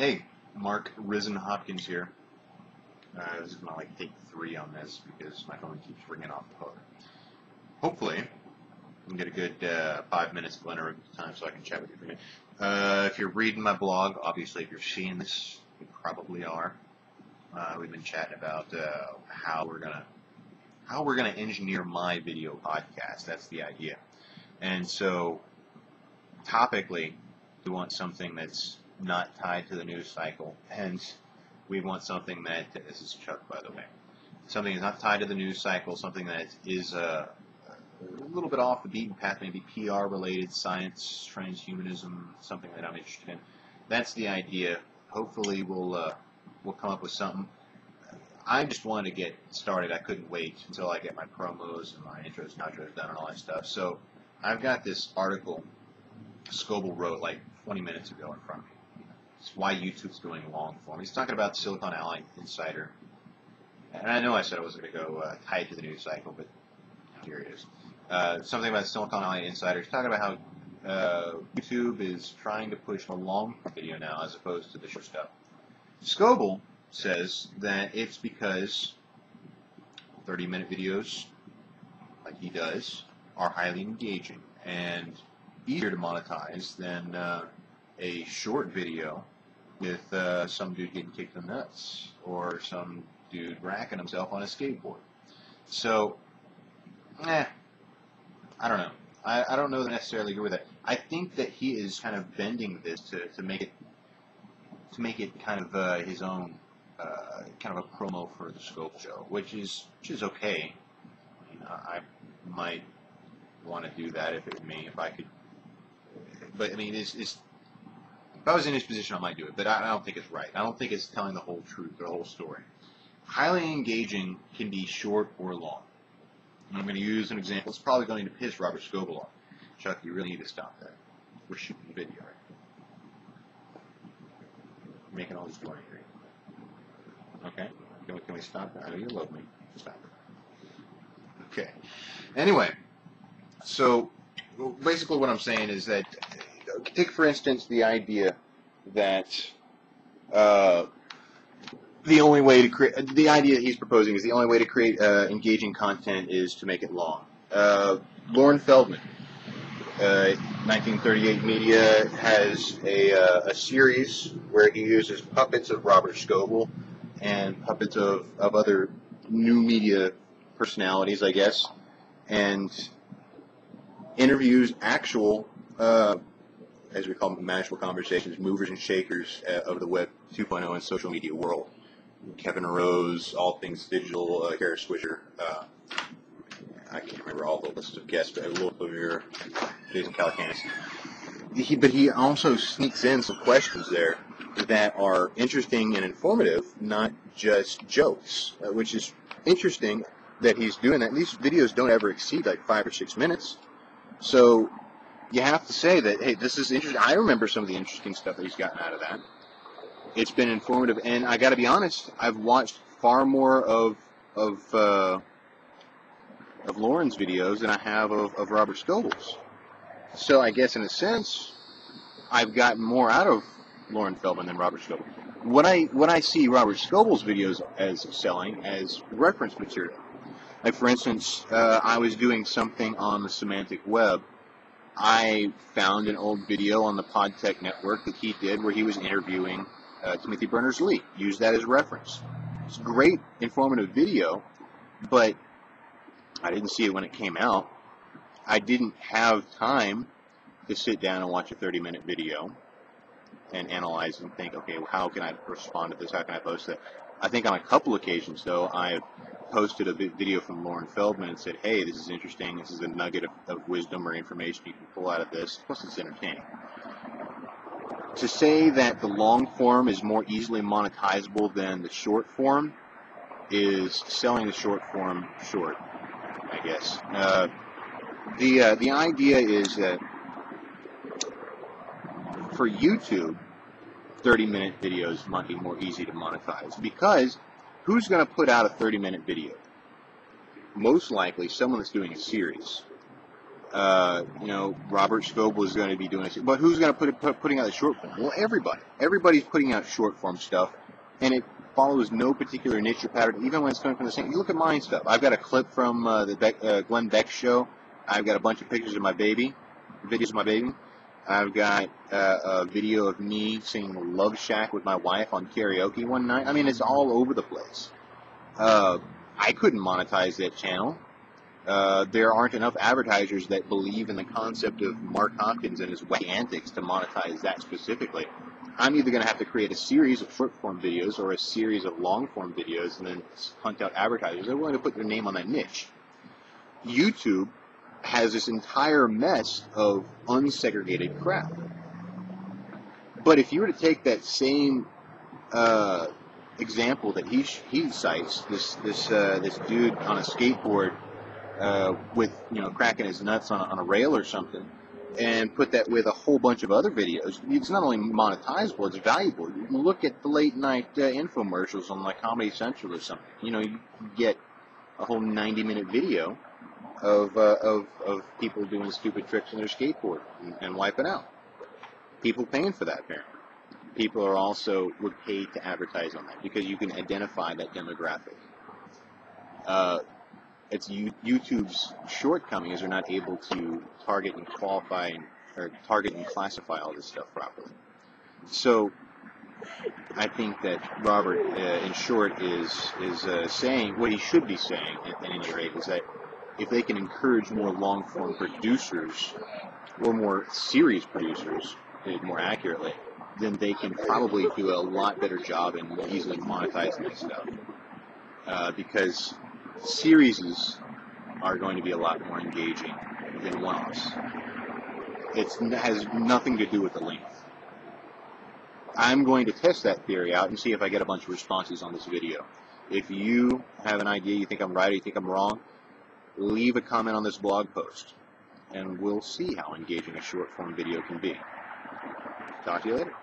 Hey, Mark Risen Hopkins here. This is gonna like take 3 on this because my phone keeps ringing off the hook. Hopefully, I can get a good 5 minutes of uninterrupted time so I can chat with you for a minute. If you're reading my blog, obviously, if you're seeing this, you probably are. We've been chatting about how we're gonna engineer my video podcast. That's the idea. And so, topically, we want something that's not tied to the news cycle, hence we want something that, this is Chuck by the way, something that's not tied to the news cycle, something that is a little bit off the beaten path, maybe PR related, science, transhumanism, something that I'm interested in. That's the idea. Hopefully we'll come up with something. I just wanted to get started. I couldn't wait until I get my promos and my intros and outros done and all that stuff. So I've got this article Scoble wrote like 20 minutes ago in front of me. It's why YouTube's going long form. He's talking about Silicon Alley Insider. And I know I said I wasn't going to go tied to the news cycle, but here it is. Something about Silicon Alley Insider. He's talking about how YouTube is trying to push a long video now as opposed to the short stuff. Scoble says that it's because 30-minute videos, like he does, are highly engaging and easier to monetize than a short video with some dude getting kicked in the nuts or some dude racking himself on a skateboard. So, I don't know. I don't know that I necessarily agree with that. I think that he is kind of bending this to make it kind of his own kind of a promo for the Scope show, which is okay. I might want to do that if it were me, if I could. But I mean, if I was in his position, I might do it, but I don't think it's right. I don't think it's telling the whole truth or the whole story. Highly engaging can be short or long. And I'm going to use an example. It's probably going to piss Robert Scoble off. Chuck, you really need to stop that. We're shooting a video right now. We're making all this noise here. Okay? Can we stop that? I know you love me. Stop it. Okay. Anyway, so basically what I'm saying is that take, for instance, the idea that the only way to create, the idea he's proposing is the only way to create engaging content is to make it long. Lauren Feldman, 1938 Media, has a series where he uses puppets of Robert Scoble and puppets of other new media personalities, I guess, and interviews actual as we call them, magical conversations, movers and shakers of the Web 2.0 and social media world. Kevin Rose, All Things Digital, Kara Swisher, I can't remember all the lists of guests, but Will Clear, Jason Calacanis. But he also sneaks in some questions there that are interesting and informative, not just jokes, which is interesting that he's doing that. These videos don't ever exceed like 5 or 6 minutes. So you have to say that, hey, this is interesting. I remember some of the interesting stuff that he's gotten out of that. It's been informative, and I got to be honest, I've watched far more of Lauren's videos than I have of Robert Scoble's. So I guess in a sense, I've gotten more out of Lauren Feldman than Robert Scoble. What I see Robert Scoble's videos as selling as reference material. Like for instance, I was doing something on the semantic web. I found an old video on the PodTech network that he did where he was interviewing Timothy Berners-Lee. Used that as reference. It's a great, informative video, but I didn't see it when it came out. I didn't have time to sit down and watch a 30-minute video and analyze and think, okay, well, how can I respond to this? How can I post it? I think on a couple occasions, though, I posted a video from Lauren Feldman and said, hey, this is interesting. This is a nugget of wisdom or information you can pull out of this. Plus, it's entertaining. To say that the long form is more easily monetizable than the short form is selling the short form short, I guess. The idea is that for YouTube, 30-minute videos might be more easy to monetize because who's going to put out a 30-minute video? Most likely someone that's doing a series. You know, Robert Scoble is going to be doing it, but who's going to putting out the short form? Well, everybody. Everybody's putting out short form stuff, and it follows no particular niche or pattern, even when it's coming from the same. You look at mine stuff. I've got a clip from Glenn Beck show. I've got a bunch of pictures of my baby, videos of my baby. I've got a video of me singing Love Shack with my wife on karaoke one night. I mean, it's all over the place. I couldn't monetize that channel. There aren't enough advertisers that believe in the concept of Mark Hopkins and his wacky antics to monetize that specifically. I'm either going to have to create a series of short-form videos or a series of long-form videos and then hunt out advertisers that are willing to put their name on that niche. YouTube has this entire mess of unsegregated crap. But if you were to take that same example that he cites, this dude on a skateboard with, you know, cracking his nuts on a rail or something, and put that with a whole bunch of other videos, it's not only monetizable, it's valuable. You can look at the late night infomercials on like Comedy Central or something. You know, you get a whole 90-minute video of people doing stupid tricks on their skateboard and wiping out. People paying for that, apparently. People are also would pay to advertise on that because you can identify that demographic. It's YouTube's shortcoming is they're not able to target and qualify or target and classify all this stuff properly. So I think that Robert, in short, is saying what he should be saying at any rate is that if they can encourage more long-form producers or more series producers, more accurately, then they can probably do a lot better job in more easily monetizing this stuff. Because series are going to be a lot more engaging than one-offs. It has nothing to do with the length. I'm going to test that theory out and see if I get a bunch of responses on this video. If you have an idea, you think I'm right or you think I'm wrong, leave a comment on this blog post, and we'll see how engaging a short-form video can be. Talk to you later.